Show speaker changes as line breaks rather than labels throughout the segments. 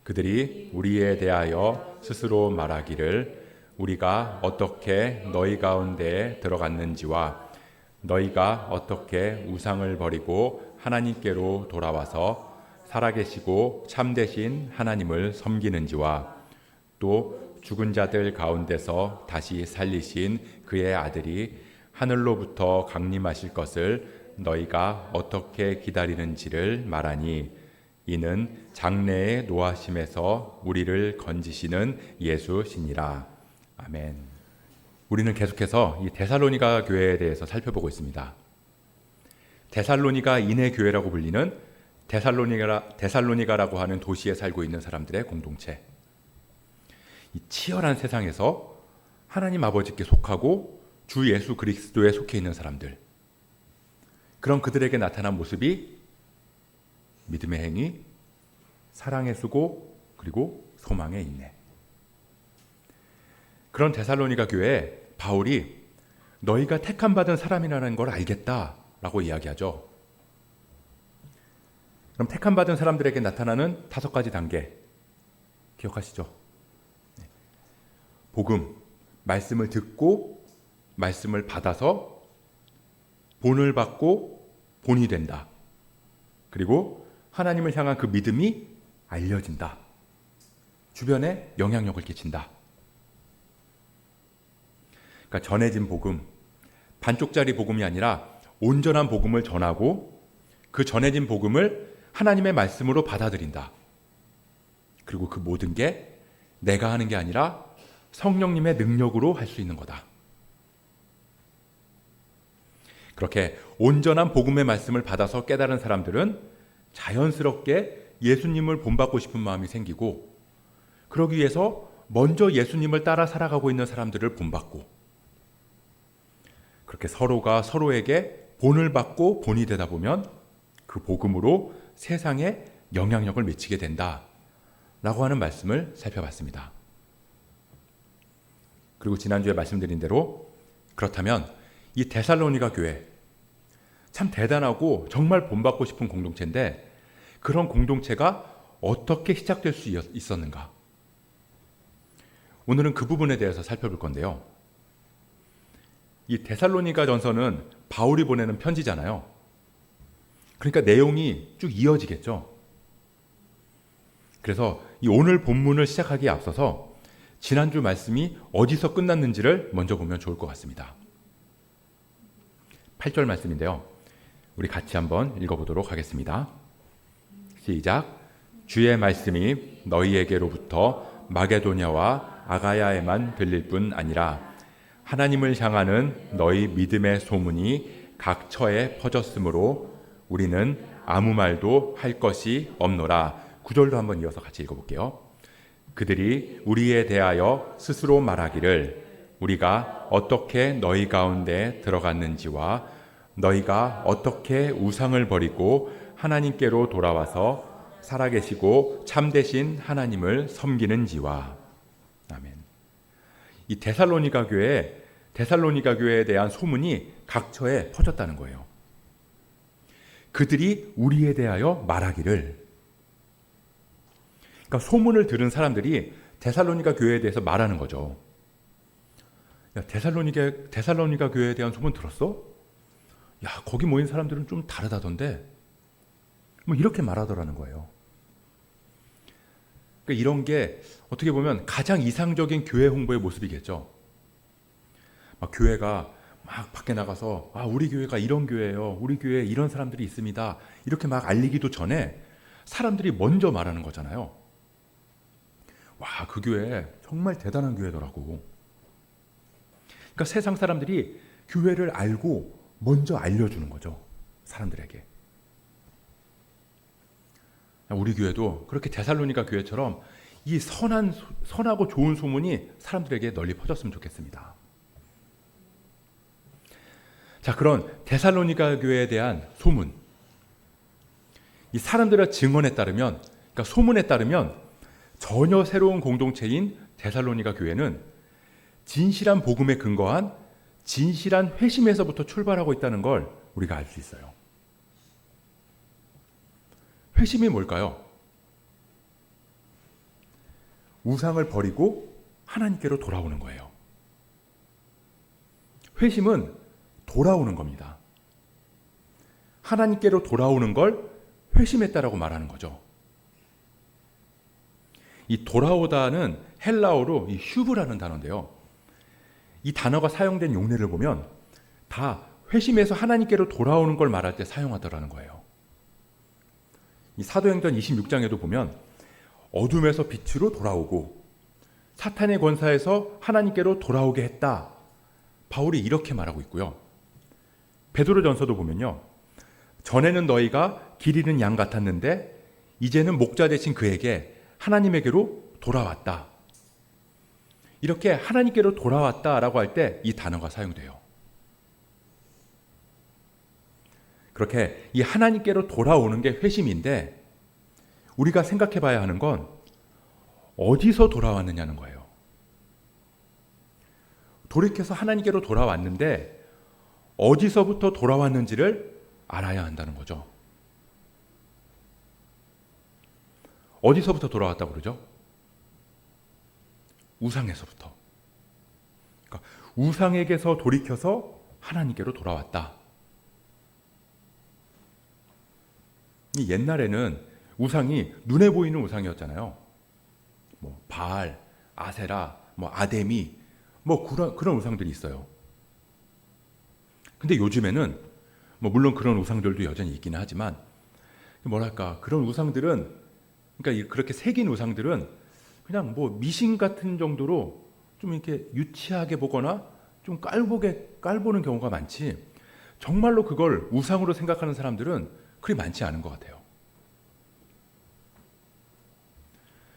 그들이 우리에 대하여 스스로 말하기를 우리가 어떻게 너희 가운데에 들어갔는지와 너희가 어떻게 우상을 버리고 하나님께로 돌아와서 살아계시고 참되신 하나님을 섬기는지와 또 죽은 자들 가운데서 다시 살리신 그의 아들이 하늘로부터 강림하실 것을 너희가 어떻게 기다리는지를 말하니 이는 장래의 노하심에서 우리를 건지시는 예수시니라. 아멘. 우리는 계속해서 이 데살로니가 교회에 대해서 살펴보고 있습니다. 데살로니가 인의 교회라고 불리는 데살로니가라고 하는 도시에 살고 있는 사람들의 공동체. 이 치열한 세상에서 하나님 아버지께 속하고 주 예수 그리스도에 속해 있는 사람들. 그런 그들에게 나타난 모습이 믿음의 행위, 사랑의 수고, 그리고 소망의 인내. 그런 데살로니가 교회에 바울이 너희가 택함받은 사람이라는 걸 알겠다라고 이야기하죠. 그럼 택함받은 사람들에게 나타나는 5가지 단계 기억하시죠? 복음, 말씀을 듣고 말씀을 받아서 본을 받고 본이 된다. 그리고 하나님을 향한 그 믿음이 알려진다. 주변에 영향력을 끼친다. 그러니까 전해진 복음, 반쪽짜리 복음이 아니라 온전한 복음을 전하고 그 전해진 복음을 하나님의 말씀으로 받아들인다. 그리고 그 모든 게 내가 하는 게 아니라 성령님의 능력으로 할 수 있는 거다. 그렇게 온전한 복음의 말씀을 받아서 깨달은 사람들은 자연스럽게 예수님을 본받고 싶은 마음이 생기고 그러기 위해서 먼저 예수님을 따라 살아가고 있는 사람들을 본받고 그렇게 서로가 서로에게 본을 받고 본이 되다 보면 그 복음으로 세상에 영향력을 미치게 된다라고 하는 말씀을 살펴봤습니다. 그리고 지난주에 말씀드린 대로 그렇다면 이 데살로니가 교회 참 대단하고 정말 본받고 싶은 공동체인데 그런 공동체가 어떻게 시작될 수 있었는가? 오늘은 그 부분에 대해서 살펴볼 건데요. 이 데살로니가 전서는 바울이 보내는 편지잖아요. 그러니까 내용이 쭉 이어지겠죠. 그래서 이 오늘 본문을 시작하기에 앞서서 지난주 말씀이 어디서 끝났는지를 먼저 보면 좋을 것 같습니다. 8절 말씀인데요. 우리 같이 한번 읽어보도록 하겠습니다. 시작. 주의 말씀이 너희에게로부터 마게도냐와 아가야에만 들릴 뿐 아니라 하나님을 향하는 너희 믿음의 소문이 각 처에 퍼졌으므로 우리는 아무 말도 할 것이 없노라. 9절도 한번 이어서 같이 읽어볼게요. 그들이 우리에 대하여 스스로 말하기를 우리가 어떻게 너희 가운데 들어갔는지와 너희가 어떻게 우상을 버리고 하나님께로 돌아와서 살아계시고 참되신 하나님을 섬기는지와. 아멘. 이 데살로니가 교회에 대한 소문이 각처에 퍼졌다는 거예요. 그들이 우리에 대하여 말하기를. 그러니까 소문을 들은 사람들이 데살로니가 교회에 대해서 말하는 거죠. 야, 데살로니가 교회에 대한 소문 들었어? 야, 거기 모인 사람들은 좀 다르다던데. 뭐 이렇게 말하더라는 거예요. 그러니까 이런 게 어떻게 보면 가장 이상적인 교회 홍보의 모습이겠죠. 막 교회가 막 밖에 나가서 우리 교회가 이런 교회예요. 우리 교회에 이런 사람들이 있습니다. 이렇게 막 알리기도 전에 사람들이 먼저 말하는 거잖아요. 와, 그 교회 정말 대단한 교회더라고. 그러니까 세상 사람들이 교회를 알고 먼저 알려주는 거죠. 사람들에게. 우리 교회도 그렇게 데살로니가 교회처럼 이 선하고 좋은 소문이 사람들에게 널리 퍼졌으면 좋겠습니다. 자, 그런 데살로니가 교회에 대한 소문. 이 사람들의 증언에 따르면, 그러니까 소문에 따르면 전혀 새로운 공동체인 데살로니가 교회는 진실한 복음에 근거한 진실한 회심에서부터 출발하고 있다는 걸 우리가 알 수 있어요. 회심이 뭘까요? 우상을 버리고 하나님께로 돌아오는 거예요. 회심은 돌아오는 겁니다. 하나님께로 돌아오는 걸 회심했다라고 말하는 거죠. 이 돌아오다는 헬라어로 이 슈브라는 단어인데요. 이 단어가 사용된 용례를 보면 다 회심해서 하나님께로 돌아오는 걸 말할 때 사용하더라는 거예요. 이 사도행전 26장에도 보면 어둠에서 빛으로 돌아오고 사탄의 권사에서 하나님께로 돌아오게 했다. 바울이 이렇게 말하고 있고요. 베드로전서도 보면요. 전에는 너희가 길 잃은 양 같았는데 이제는 목자 되신 그에게 하나님에게로 돌아왔다. 이렇게 하나님께로 돌아왔다라고 할 때 이 단어가 사용돼요. 그렇게 이 하나님께로 돌아오는 게 회심인데 우리가 생각해 봐야 하는 건 어디서 돌아왔느냐는 거예요. 돌이켜서 하나님께로 돌아왔는데 어디서부터 돌아왔는지를 알아야 한다는 거죠. 어디서부터 돌아왔다고 그러죠? 우상에서부터. 그러니까 우상에게서 돌이켜서 하나님께로 돌아왔다. 옛날에는 우상이 눈에 보이는 우상이었잖아요. 뭐 바알, 아세라, 뭐 아데미, 뭐 그런 우상들이 있어요. 근데 요즘에는 뭐 물론 그런 우상들도 여전히 있기는 하지만 뭐랄까 그런 우상들은 그러니까 그렇게 새긴 우상들은 그냥 뭐 미신 같은 정도로 좀 이렇게 유치하게 보거나 좀 깔보는 경우가 많지 정말로 그걸 우상으로 생각하는 사람들은 그리 많지 않은 것 같아요.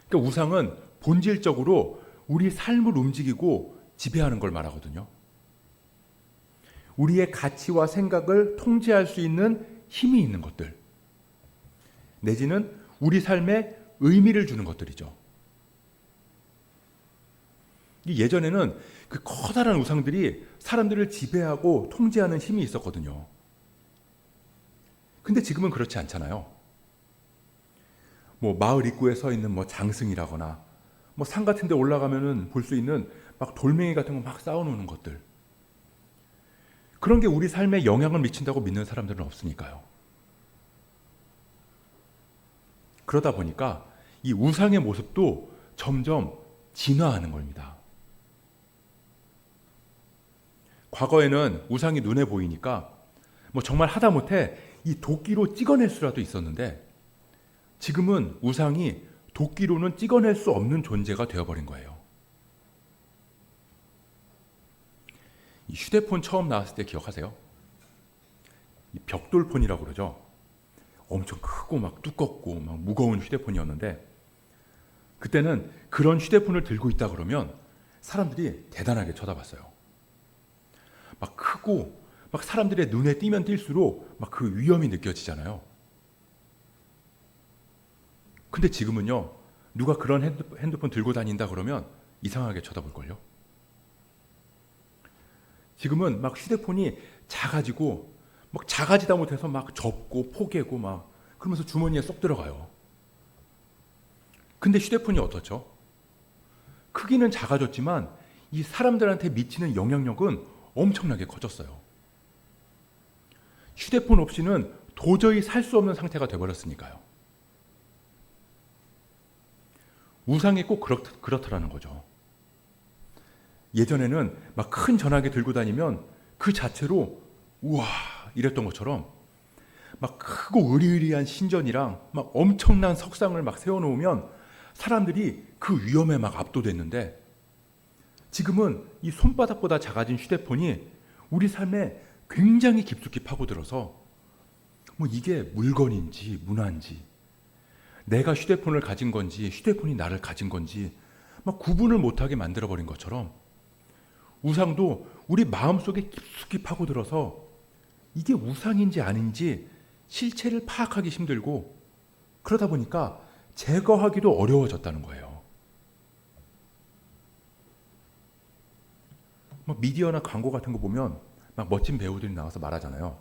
그러니까 우상은 본질적으로 우리 삶을 움직이고 지배하는 걸 말하거든요. 우리의 가치와 생각을 통제할 수 있는 힘이 있는 것들, 내지는 우리 삶에 의미를 주는 것들이죠. 예전에는 그 커다란 우상들이 사람들을 지배하고 통제하는 힘이 있었거든요. 근데 지금은 그렇지 않잖아요. 뭐 마을 입구에 서 있는 뭐 장승이라거나 뭐 산 같은 데 올라가면은 볼 수 있는 막 돌멩이 같은 거 막 쌓아놓는 것들. 그런 게 우리 삶에 영향을 미친다고 믿는 사람들은 없으니까요. 그러다 보니까 이 우상의 모습도 점점 진화하는 겁니다. 과거에는 우상이 눈에 보이니까 뭐 정말 하다못해 이 도끼로 찍어낼 수라도 있었는데 지금은 우상이 도끼로는 찍어낼 수 없는 존재가 되어버린 거예요. 이 휴대폰 처음 나왔을 때 기억하세요? 이 벽돌폰이라고 그러죠. 엄청 크고 막 두껍고 막 무거운 휴대폰이었는데 그때는 그런 휴대폰을 들고 있다 그러면 사람들이 대단하게 쳐다봤어요. 막 크고 막 사람들의 눈에 띄면 띌수록 막 그 위험이 느껴지잖아요. 근데 지금은요, 누가 그런 핸드폰 들고 다닌다 그러면 이상하게 쳐다볼걸요. 지금은 막 휴대폰이 작아지고 막 작아지다 못해서 막 접고 포개고 막 그러면서 주머니에 쏙 들어가요. 근데 휴대폰이 어떻죠? 크기는 작아졌지만 이 사람들한테 미치는 영향력은 엄청나게 커졌어요. 휴대폰 없이는 도저히 살 수 없는 상태가 되어버렸으니까요. 우상이 꼭 그렇더라는 거죠. 예전에는 막 큰 전화기 들고 다니면 그 자체로 우와 이랬던 것처럼 막 크고 으리으리한 신전이랑 막 엄청난 석상을 막 세워놓으면 사람들이 그 위험에 막 압도됐는데 지금은 이 손바닥보다 작아진 휴대폰이 우리 삶에 굉장히 깊숙이 파고들어서 뭐 이게 물건인지 문화인지 내가 휴대폰을 가진 건지 휴대폰이 나를 가진 건지 막 구분을 못하게 만들어버린 것처럼 우상도 우리 마음속에 깊숙이 파고들어서 이게 우상인지 아닌지 실체를 파악하기 힘들고 그러다 보니까 제거하기도 어려워졌다는 거예요. 뭐 미디어나 광고 같은 거 보면 막 멋진 배우들이 나와서 말하잖아요.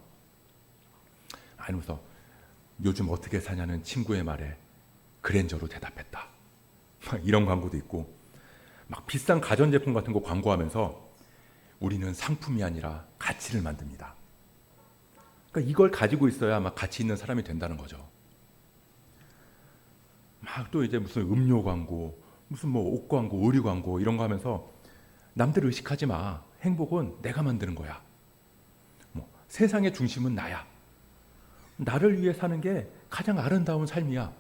아니면서 요즘 어떻게 사냐는 친구의 말에 그랜저로 대답했다. 막 이런 광고도 있고, 막 비싼 가전제품 같은 거 광고하면서 우리는 상품이 아니라 가치를 만듭니다. 그러니까 이걸 가지고 있어야 막 가치 있는 사람이 된다는 거죠. 막 또 이제 무슨 음료 광고, 무슨 뭐 옷 광고, 의류 광고 이런 거 하면서 남들 의식하지 마. 행복은 내가 만드는 거야. 뭐 세상의 중심은 나야. 나를 위해 사는 게 가장 아름다운 삶이야.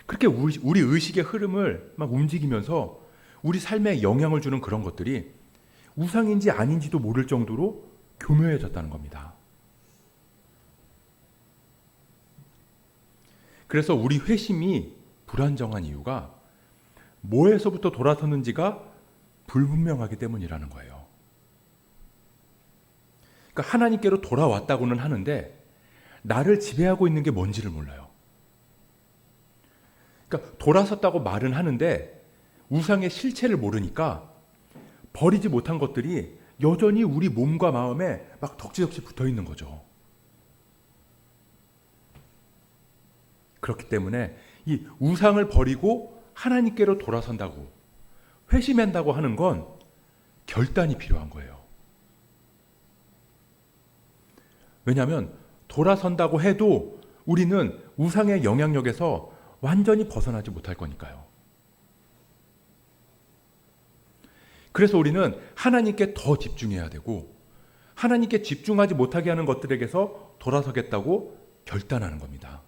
그렇게 우리 의식의 흐름을 막 움직이면서 우리 삶에 영향을 주는 그런 것들이 우상인지 아닌지도 모를 정도로 교묘해졌다는 겁니다. 그래서 우리 회심이 불안정한 이유가 뭐에서부터 돌아섰는지가 불분명하기 때문이라는 거예요. 그러니까 하나님께로 돌아왔다고는 하는데 나를 지배하고 있는 게 뭔지를 몰라요. 그러니까 돌아섰다고 말은 하는데 우상의 실체를 모르니까 버리지 못한 것들이 여전히 우리 몸과 마음에 막 덕지덕지 붙어 있는 거죠. 그렇기 때문에 이 우상을 버리고 하나님께로 돌아선다고 회심한다고 하는 건 결단이 필요한 거예요. 왜냐하면 돌아선다고 해도 우리는 우상의 영향력에서 완전히 벗어나지 못할 거니까요. 그래서 우리는 하나님께 더 집중해야 되고 하나님께 집중하지 못하게 하는 것들에게서 돌아서겠다고 결단하는 겁니다.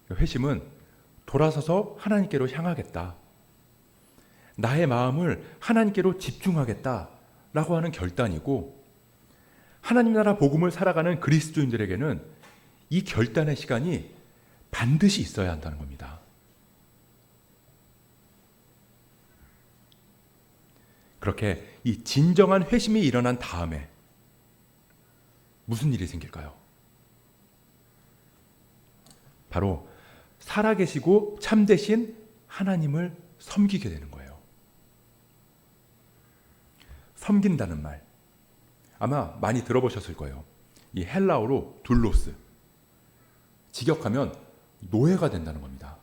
회심은 돌아서서 하나님께로 향하겠다. 나의 마음을 하나님께로 집중하겠다라고 하는 결단이고 하나님 나라 복음을 살아가는 그리스도인들에게는 이 결단의 시간이 반드시 있어야 한다는 겁니다. 그렇게 이 진정한 회심이 일어난 다음에 무슨 일이 생길까요? 바로 살아계시고 참되신 하나님을 섬기게 되는 거예요. 섬긴다는 말 아마 많이 들어보셨을 거예요. 이 헬라어로 둘로스, 직역하면 노예가 된다는 겁니다.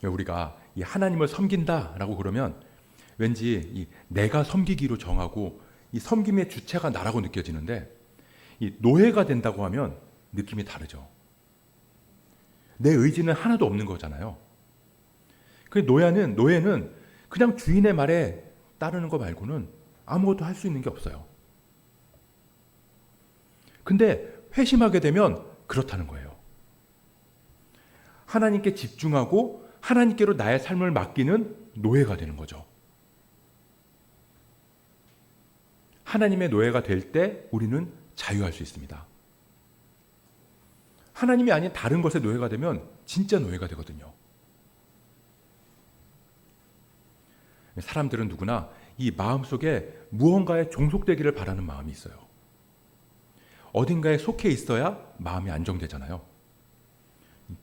우리가 이 하나님을 섬긴다라고 그러면 왠지 이 내가 섬기기로 정하고 이 섬김의 주체가 나라고 느껴지는데 이 노예가 된다고 하면 느낌이 다르죠. 내 의지는 하나도 없는 거잖아요. 그 노예는 그냥 주인의 말에 따르는 거 말고는 아무것도 할 수 있는 게 없어요. 근데 회심하게 되면 그렇다는 거예요. 하나님께 집중하고 하나님께로 나의 삶을 맡기는 노예가 되는 거죠. 하나님의 노예가 될 때 우리는 자유할 수 있습니다. 하나님이 아닌 다른 것의 노예가 되면 진짜 노예가 되거든요. 사람들은 누구나 이 마음속에 무언가에 종속되기를 바라는 마음이 있어요. 어딘가에 속해 있어야 마음이 안정되잖아요.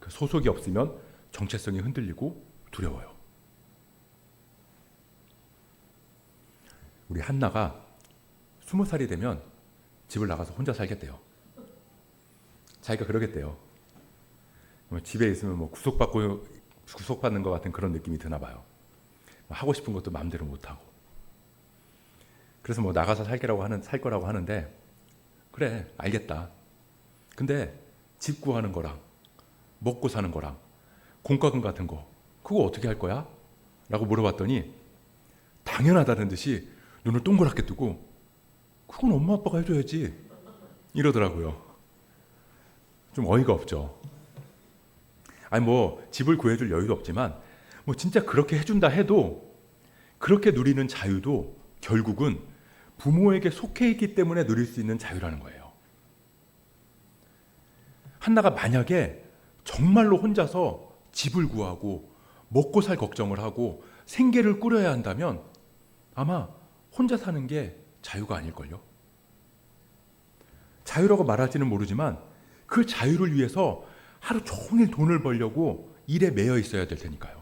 그 소속이 없으면 정체성이 흔들리고 두려워요. 우리 한나가 20살이 되면 집을 나가서 혼자 살겠대요. 자기가 그러겠대요. 집에 있으면 뭐 구속받는 것 같은 그런 느낌이 드나 봐요. 하고 싶은 것도 마음대로 못하고. 그래서 뭐 나가서 살 거라고 하는데 그래 알겠다. 근데 집 구하는 거랑 먹고 사는 거랑 공과금 같은 거 그거 어떻게 할 거야? 라고 물어봤더니 당연하다는 듯이 눈을 동그랗게 뜨고 그건 엄마 아빠가 해줘야지 이러더라고요. 좀 어이가 없죠. 아니 뭐 집을 구해줄 여유도 없지만 뭐 진짜 그렇게 해준다 해도 그렇게 누리는 자유도 결국은 부모에게 속해 있기 때문에 누릴 수 있는 자유라는 거예요. 한나가 만약에 정말로 혼자서 집을 구하고 먹고 살 걱정을 하고 생계를 꾸려야 한다면 아마 혼자 사는 게 자유가 아닐걸요. 자유라고 말할지는 모르지만 그 자유를 위해서 하루 종일 돈을 벌려고 일에 매여 있어야 될 테니까요.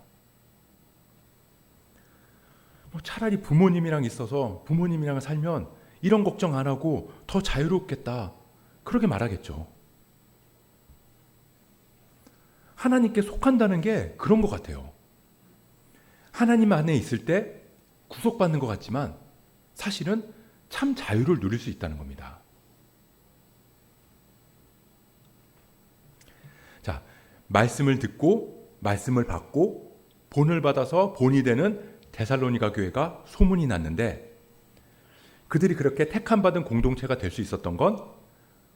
뭐 차라리 부모님이랑 있어서 부모님이랑 살면 이런 걱정 안 하고 더 자유롭겠다. 그렇게 말하겠죠. 하나님께 속한다는 게 그런 것 같아요. 하나님 안에 있을 때 구속받는 것 같지만 사실은 참 자유를 누릴 수 있다는 겁니다. 자, 말씀을 듣고 말씀을 받고 본을 받아서 본이 되는 데살로니가 교회가 소문이 났는데, 그들이 그렇게 택함 받은 공동체가 될 수 있었던 건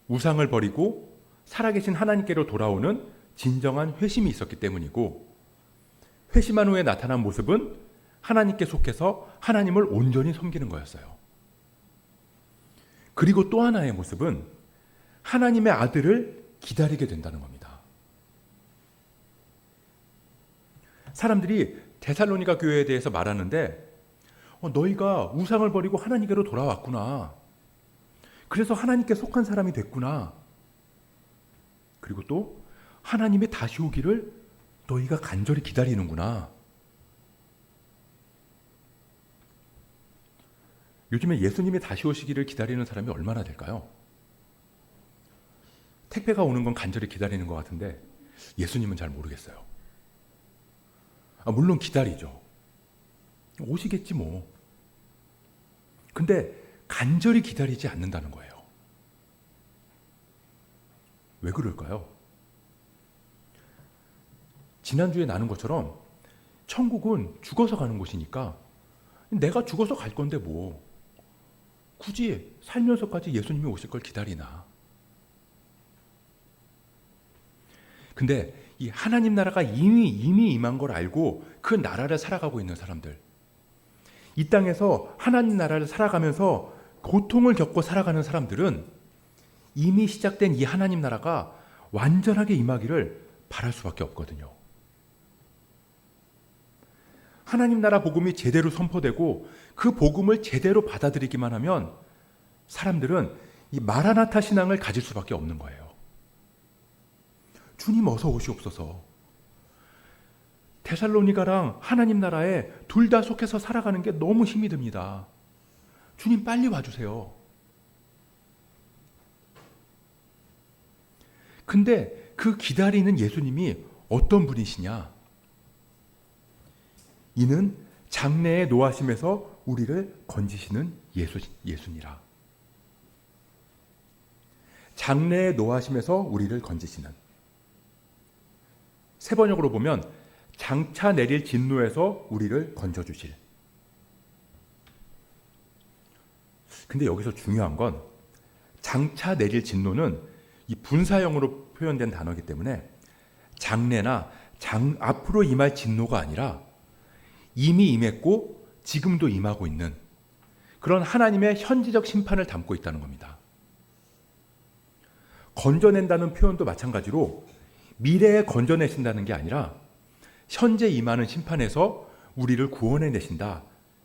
우상을 버리고 살아계신 하나님께로 돌아오는 진정한 회심이 있었기 때문이고, 회심한 후에 나타난 모습은 하나님께 속해서 하나님을 온전히 섬기는 거였어요. 그리고 또 하나의 모습은 하나님의 아들을 기다리게 된다는 겁니다. 사람들이 데살로니가 교회에 대해서 말하는데 너희가 우상을 버리고 하나님께로 돌아왔구나. 그래서 하나님께 속한 사람이 됐구나. 그리고 또 하나님의 다시 오기를 너희가 간절히 기다리는구나. 요즘에 예수님이 다시 오시기를 기다리는 사람이 얼마나 될까요? 택배가 오는 건 간절히 기다리는 것 같은데 예수님은 잘 모르겠어요. 물론 기다리죠. 오시겠지 뭐. 근데 간절히 기다리지 않는다는 거예요. 왜 그럴까요? 지난주에 나눈 것처럼 천국은 죽어서 가는 곳이니까 내가 죽어서 갈 건데 뭐 굳이 살면서까지 예수님이 오실 걸 기다리나. 근데 이 하나님 나라가 이미 임한 걸 알고 그 나라를 살아가고 있는 사람들, 이 땅에서 하나님 나라를 살아가면서 고통을 겪고 살아가는 사람들은 이미 시작된 이 하나님 나라가 완전하게 임하기를 바랄 수밖에 없거든요. 하나님 나라 복음이 제대로 선포되고 그 복음을 제대로 받아들이기만 하면 사람들은 이 마라나타 신앙을 가질 수밖에 없는 거예요. 주님 어서 오시옵소서. 데살로니가랑 하나님 나라에 둘 다 속해서 살아가는 게 너무 힘이 듭니다. 주님 빨리 와주세요. 근데 그 기다리는 예수님이 어떤 분이시냐? 이는 장래의 노하심에서 우리를 건지시는 예수니라. 장래의 노하심에서 우리를 건지시는. 세 번역으로 보면 장차 내릴 진노에서 우리를 건져주실. 근데 여기서 중요한 건 장차 내릴 진노는 이 분사형으로 표현된 단어이기 때문에 장래나 앞으로 임할 진노가 아니라 이미 임했고 지금도 임하고 있는 그런 하나님의 현지적 심판을 담고 있다는 겁니다. 건져낸다는 표현도 마찬가지로 미래에 건져내신다는 게 아니라 현재 임하는 심판에서 우리를 구원해내신다,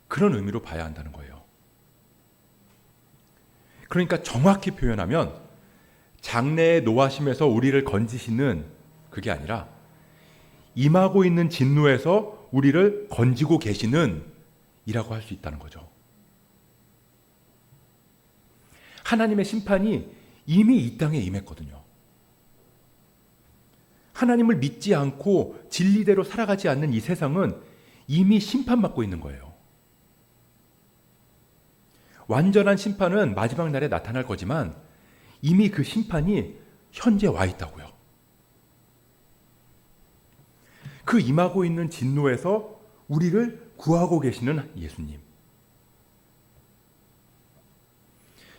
그런 의미로 봐야 한다는 거예요. 그러니까 정확히 표현하면 장래의 노하심에서 우리를 건지시는, 그게 아니라 임하고 있는 진노에서 우리를 건지고 계시는 이라고 할 수 있다는 거죠. 하나님의 심판이 이미 이 땅에 임했거든요. 하나님을 믿지 않고 진리대로 살아가지 않는 이 세상은 이미 심판받고 있는 거예요. 완전한 심판은 마지막 날에 나타날 거지만 이미 그 심판이 현재 와 있다고요. 그 임하고 있는 진노에서 우리를 구하고 계시는 예수님.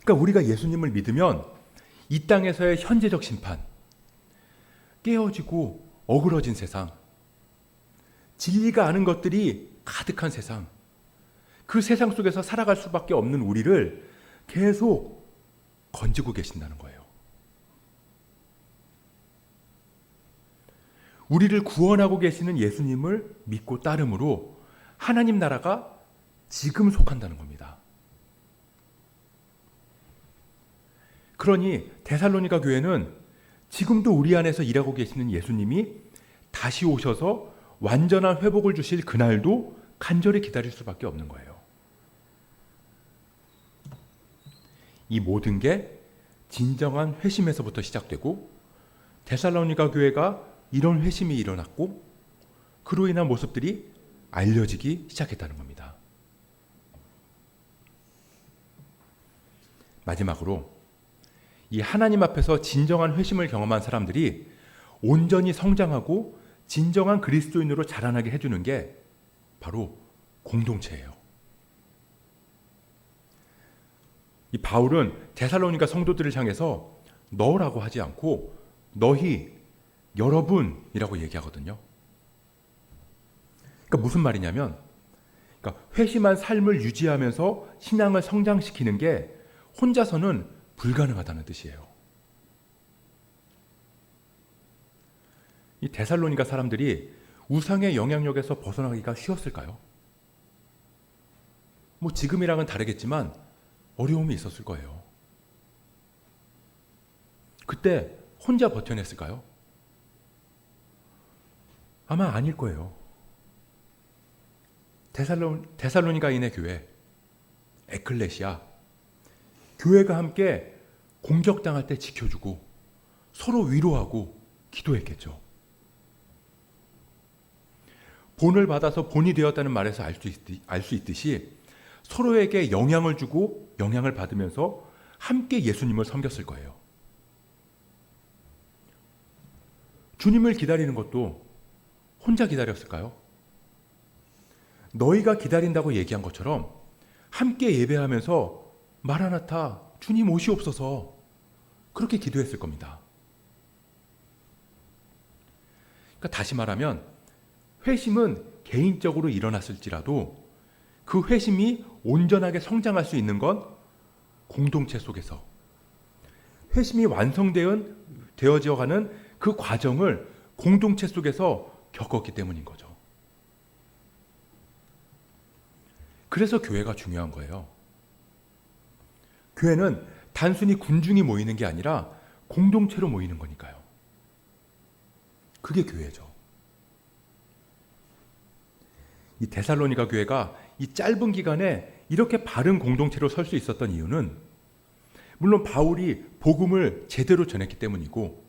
그러니까 우리가 예수님을 믿으면 이 땅에서의 현재적 심판, 깨어지고 어그러진 세상, 진리가 아는 것들이 가득한 세상, 그 세상 속에서 살아갈 수밖에 없는 우리를 계속 건지고 계신다는 거예요. 우리를 구원하고 계시는 예수님을 믿고 따름으로 하나님 나라가 지금 속한다는 겁니다. 그러니 데살로니가 교회는 지금도 우리 안에서 일하고 계시는 예수님이 다시 오셔서 완전한 회복을 주실 그날도 간절히 기다릴 수밖에 없는 거예요. 이 모든 게 진정한 회심에서부터 시작되고 데살로니가 교회가 이런 회심이 일어났고 그로 인한 모습들이 알려지기 시작했다는 겁니다. 마지막으로 이 하나님 앞에서 진정한 회심을 경험한 사람들이 온전히 성장하고 진정한 그리스도인으로 자라나게 해주는 게 바로 공동체예요. 이 바울은 데살로니가 성도들을 향해서 너라고 하지 않고 너희, 여러분이라고 얘기하거든요. 그러니까 무슨 말이냐면, 그러니까 회심한 삶을 유지하면서 신앙을 성장시키는 게 혼자서는 불가능하다는 뜻이에요. 이 데살로니가 사람들이 우상의 영향력에서 벗어나기가 쉬웠을까요? 뭐 지금이랑은 다르겠지만 어려움이 있었을 거예요. 그때 혼자 버텨냈을까요? 아마 아닐 거예요. 데살로니가인의 교회, 에클레시아, 교회가 함께 공격당할 때 지켜주고 서로 위로하고 기도했겠죠. 본을 받아서 본이 되었다는 말에서 알 수 있듯이 서로에게 영향을 주고 영향을 받으면서 함께 예수님을 섬겼을 거예요. 주님을 기다리는 것도 혼자 기다렸을까요? 너희가 기다린다고 얘기한 것처럼 함께 예배하면서 마라나타 주님 오시옵소서 그렇게 기도했을 겁니다. 그러니까 다시 말하면 회심은 개인적으로 일어났을지라도 그 회심이 온전하게 성장할 수 있는 건 공동체 속에서 회심이 완성되어져가는 그 과정을 공동체 속에서 겪었기 때문인 거죠. 그래서 교회가 중요한 거예요. 교회는 단순히 군중이 모이는 게 아니라 공동체로 모이는 거니까요. 그게 교회죠. 이 데살로니가 교회가 이 짧은 기간에 이렇게 바른 공동체로 설 수 있었던 이유는 물론 바울이 복음을 제대로 전했기 때문이고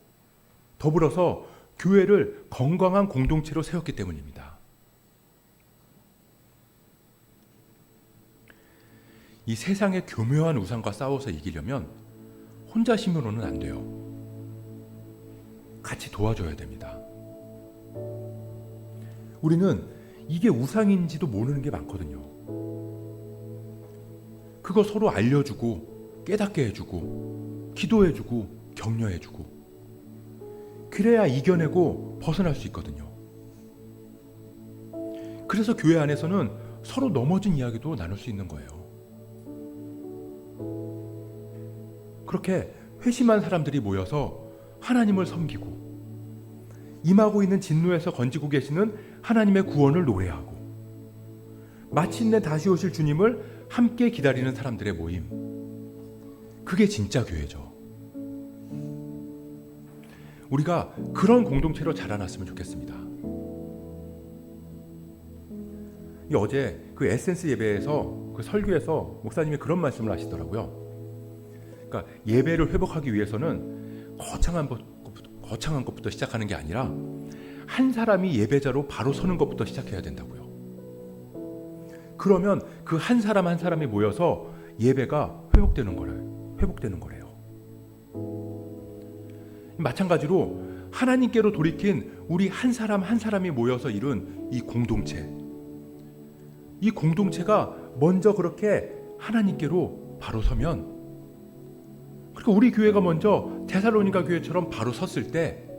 더불어서 교회를 건강한 공동체로 세웠기 때문입니다. 이 세상의 교묘한 우상과 싸워서 이기려면 혼자 힘으로는 안 돼요. 같이 도와줘야 됩니다. 우리는 이게 우상인지도 모르는 게 많거든요. 그거 서로 알려주고 깨닫게 해주고 기도해주고 격려해주고 그래야 이겨내고 벗어날 수 있거든요. 그래서 교회 안에서는 서로 넘어진 이야기도 나눌 수 있는 거예요. 그렇게 회심한 사람들이 모여서 하나님을 섬기고 임하고 있는 진노에서 건지고 계시는 하나님의 구원을 노래하고 마침내 다시 오실 주님을 함께 기다리는 사람들의 모임, 그게 진짜 교회죠. 우리가 그런 공동체로 자라났으면 좋겠습니다. 어제 그 에센스 예배에서 그 설교에서 목사님이 그런 말씀을 하시더라고요. 그러니까 예배를 회복하기 위해서는 거창한 것부터 시작하는 게 아니라 한 사람이 예배자로 바로 서는 것부터 시작해야 된다고요. 그러면 그 한 사람 한 사람이 모여서 예배가 회복되는 거래요. 마찬가지로 하나님께로 돌이킨 우리 한 사람 한 사람이 모여서 이룬 이 공동체가 먼저 그렇게 하나님께로 바로 서면, 그러니까 우리 교회가 먼저 데살로니가 교회처럼 바로 섰을 때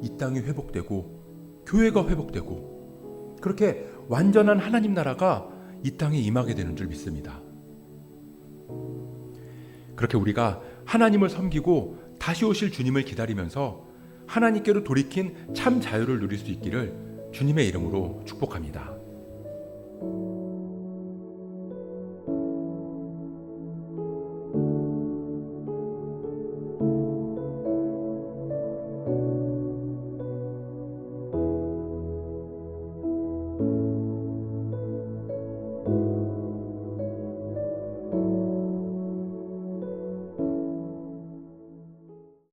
이 땅이 회복되고 교회가 회복되고 그렇게 완전한 하나님 나라가 이 땅에 임하게 되는 줄 믿습니다. 그렇게 우리가 하나님을 섬기고 다시 오실 주님을 기다리면서 하나님께로 돌이킨 참 자유를 누릴 수 있기를 주님의 이름으로 축복합니다.